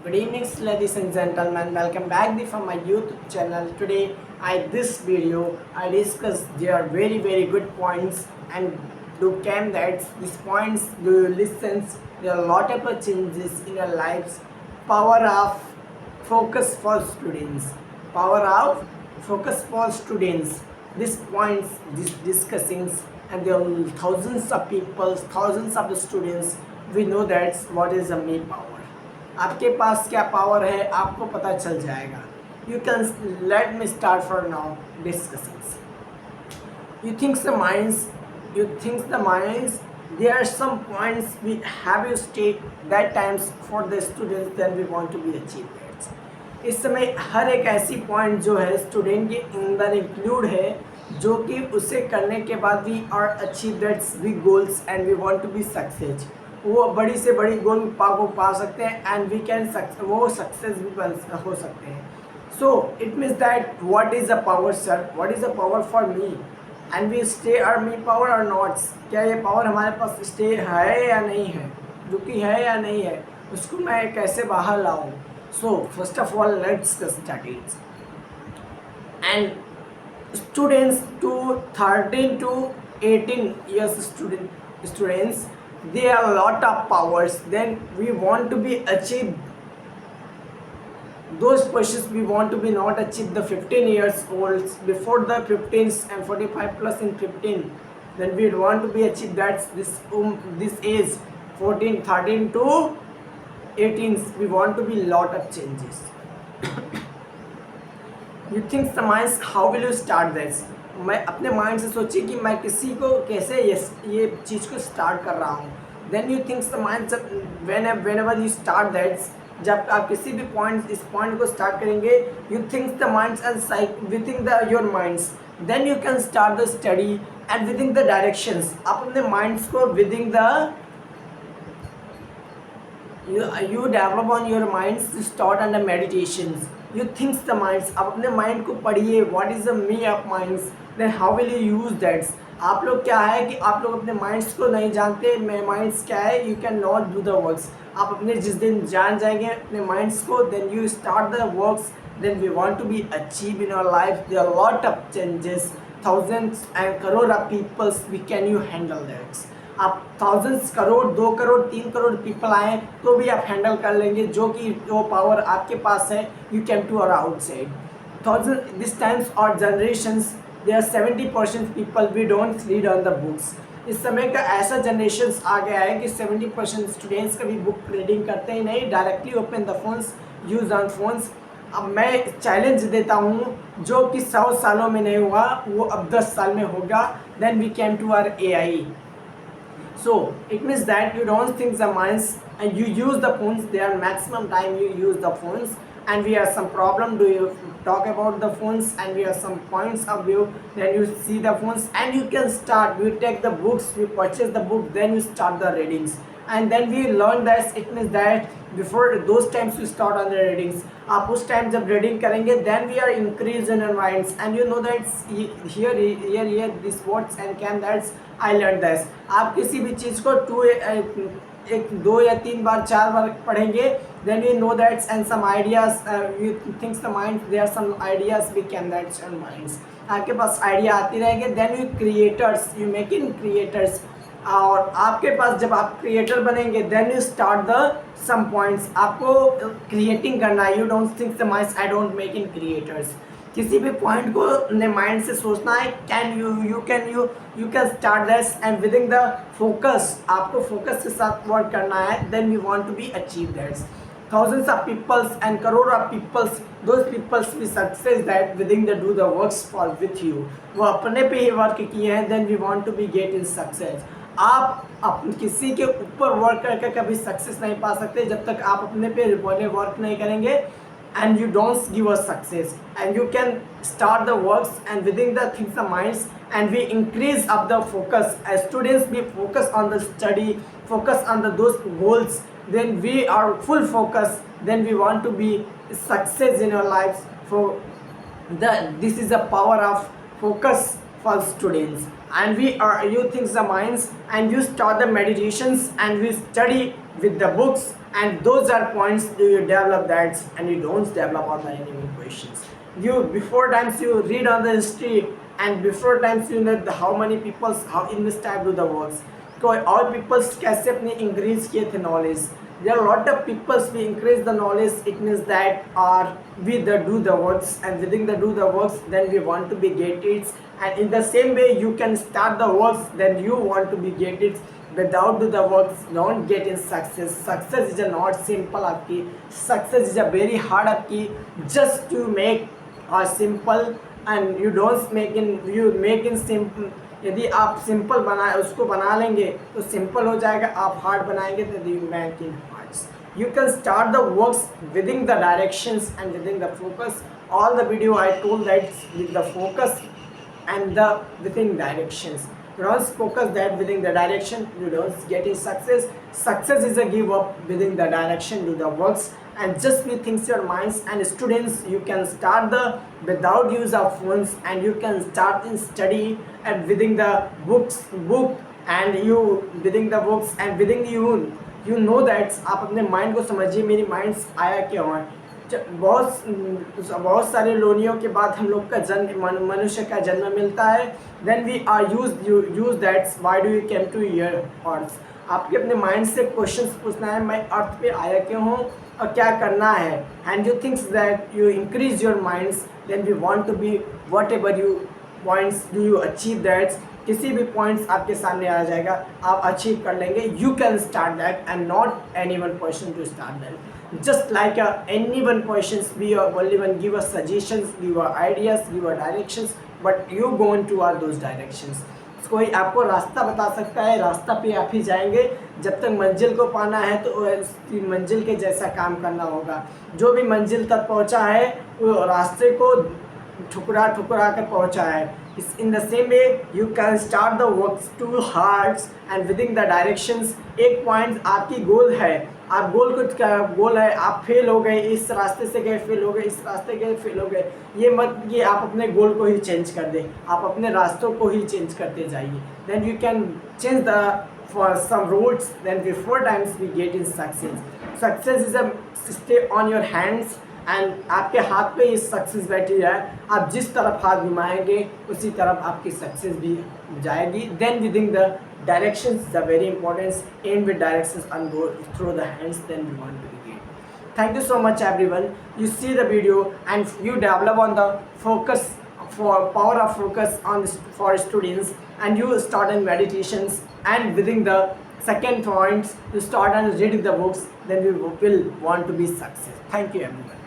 Good evening, ladies and gentlemen. Welcome back from my YouTube channel. Today, this video I discuss their very good points and do came that these points do you listen. There are a lot of changes in your lives. Power of focus for students. Power of focus for students. These points, these discussings, and there are thousands of people, thousands of the students. We know that what is the main power. आपके पास क्या power है आपको पता चल जाएगा. You can let me start for now discussing. You think the minds there are some points we have you state that times for the students then we want to be achieved. इस समय हर एक ऐसी point जो है student के अंदर include है जो कि उसे करने के बाद we are achieve that's big goals and we want to be success. वो बड़ी से बड़ी गोल को पा सकते हैं एंड वी कैन वो सक्सेस भी हो सकते हैं. So it means that what is the power sir, what is the power for me and we stay are me power और नॉट. क्या ये पावर हमारे पास स्टे है या नहीं है, रुकी है या नहीं है, उसको मैं कैसे बाहर लाऊँ. So first of all let's start it. And students to 13 to 18 years students they are a lot of powers. Then we want to be achieved those positions. We want to be not achieve the 15 years olds before the 15s and 45 plus in 15. Then we want to be achieve that's this age 14 13 to 18s. We want to be lot of changes. You think the mind how will you start this. मैं अपने mind से सोचिए कि मैं किसी को कैसे ये चीज़ को स्टार्ट कर रहा हूँ. Then you thinks the mind whenever you start that's. जब आप किसी भी पॉइंट इस पॉइंट को स्टार्ट करेंगे you thinks the minds and within the your minds. Then you can start the study and within the directions. आप अपने minds को within the you develop on your minds to start under meditations. You think the minds. आप अपने mind को पढ़िए. what is the me of minds, then how will you use that. आप लोग क्या है कि आप लोग अपने माइंड्स को नहीं जानते. माइंड्स क्या है, you can not do the works. आप अपने जिस दिन जान जाएंगे अपने माइंड्स को then you start the works. Then we want to be achieved in our life. There are a lot of changes, thousands and crore of people. We can you handle that. आप thousands crore 2 crore 3 crore people आए तो भी आप handle कर लेंगे. जो कि वो पावर आपके पास है you can to are outside. Thousand this times और generations they are 70% people we don't read on the books. इस समय का ऐसा जनरेशन्स आ गया है कि 70% स्टूडेंट्स कभी बुक रीडिंग करते ही नहीं. Directly open the phones, use on phones. अब मैं चैलेंज देता हूँ जो कि 100 सालों में नहीं हुआ वो अब 10 साल में होगा. Then we came to are AI. So it means that you don't think the minds and you use the phones. There are maximum time you use the phones and we have some problem. Do you talk about the phones and we have some points of view. Then you see the phones and you can start. You take the books, you purchase the book, then you start the readings. And then we learn that it means that before those times you start on the readings. आप उस time जब reading करेंगे then we are increased in our minds and you know that here this words and can that's I learned this. आप किसी भी चीज़ को 2 या 3 बार 4 बार पढ़ेंगे then you know that and some ideas you think the mind there are some ideas we can that's in minds. आपके पास idea आती रहेंगे then you creators you making creators. और आपके पास जब आप क्रिएटर बनेंगे then you start the some points. आपको creating करना है. You don't think the minds I don't make in creators. किसी भी पॉइंट को अपने माइंड से सोचना है. You can start this and within the focus. आपको फोकस के साथ वर्क करना है. Then we want to be achieve that's. Thousands of peoples and crore of peoples, those peoples we success that within the do the works for with you. वो अपने पे ही work किए हैं. then we want to be get in success. आप किसी के ऊपर work करके कभी सक्सेस नहीं पा सकते जब तक आप अपने पे वर्क नहीं करेंगे. And you don't give us success and you can start the works and within the things the minds and we increase up the focus. As students we focus on the study, focus on the those goals. then we are full focus. then we want to be success in our lives. For this is the power of focus for students. And we are you think the minds and you start the meditations and we study with the books and those are points do you develop that, and you don't develop on the any questions. You before times you read on the history, and before times you know how many people how in this type do the works, तो और peoples कैसे अपने increase किए थे knowledge. There are a lot of peoples we increase the knowledge. It means that are we the do the works, and within the do the works then we want to be get it, and in the same way you can start the works then you want to be get it. Without do the works don't get in success. Success is a not simple आपकी, success is a very hard आपकी. Just to make a simple and you don't make in you make in simple. यदि आप simple बना उसको बना लेंगे तो simple हो जाएगा, आप हार्ड बनाएंगे तो you make in hard. You can start the works within the directions and within the focus. All the video I told that with the focus and the within directions. You don't focus that within the direction, you don't get in success. Success is a give up within the direction, do the works, and just be things your minds. And students, you can start the without use of phones, and you can start in study and within the book and you within the books and within you know that आप अपने mind को समझिए मेरी minds आया क्यों है. बहुत सारे लोनियों के बाद हम लोग का जन्म मनुष्य का जन्म मिलता है. Then we are use that's why do you came to here earth. आपके अपने माइंड से क्वेश्चंस पूछना है, मैं अर्थ पे आया क्यों हूँ और क्या करना है. And you thinks that you increase your minds, then we want to be whatever you points do you achieve that. किसी भी पॉइंट्स आपके सामने आ जाएगा आप अचीव कर लेंगे. You can start that and not any one person to start that. Just like anyone questions, we are only one give us suggestions, give our ideas, give our directions, but you go into all those directions. कोई आपको रास्ता बता सकता है, रास्ता पे आप ही जाएंगे. जब तक मंजिल को पाना है तो मंजिल के जैसा काम करना होगा. जो भी मंजिल तक पहुंचा है वो रास्ते को ठुकरा ठुकरा कर पहुंचा है. In the same way you can start the works too hard and within the directions. एक पॉइंट आपकी गोल है, आप गोल को गोल है, आप फेल हो गए, इस रास्ते से गए फेल हो गए, इस रास्ते गए फेल हो गए. ये मत कि आप अपने गोल को ही चेंज कर दें, आप अपने रास्तों को ही चेंज करते जाइए. Then you can change the for some routes, then before times we get in success. Success is a stay on your hands, and आपके हाथ पे ये सक्सेस बैठी है. आप जिस तरफ हाथ घुमाएंगे उसी तरफ आपकी सक्सेस भी जाएगी. Then within the directions is a very important. Aim with directions and go through the hands, then we want to begin. Thank you so much everyone. You see the video and you develop on the focus for power of focus on for students, and you start in meditations, and within the second points you start and reading the books, then you will want to be success. Thank you everyone.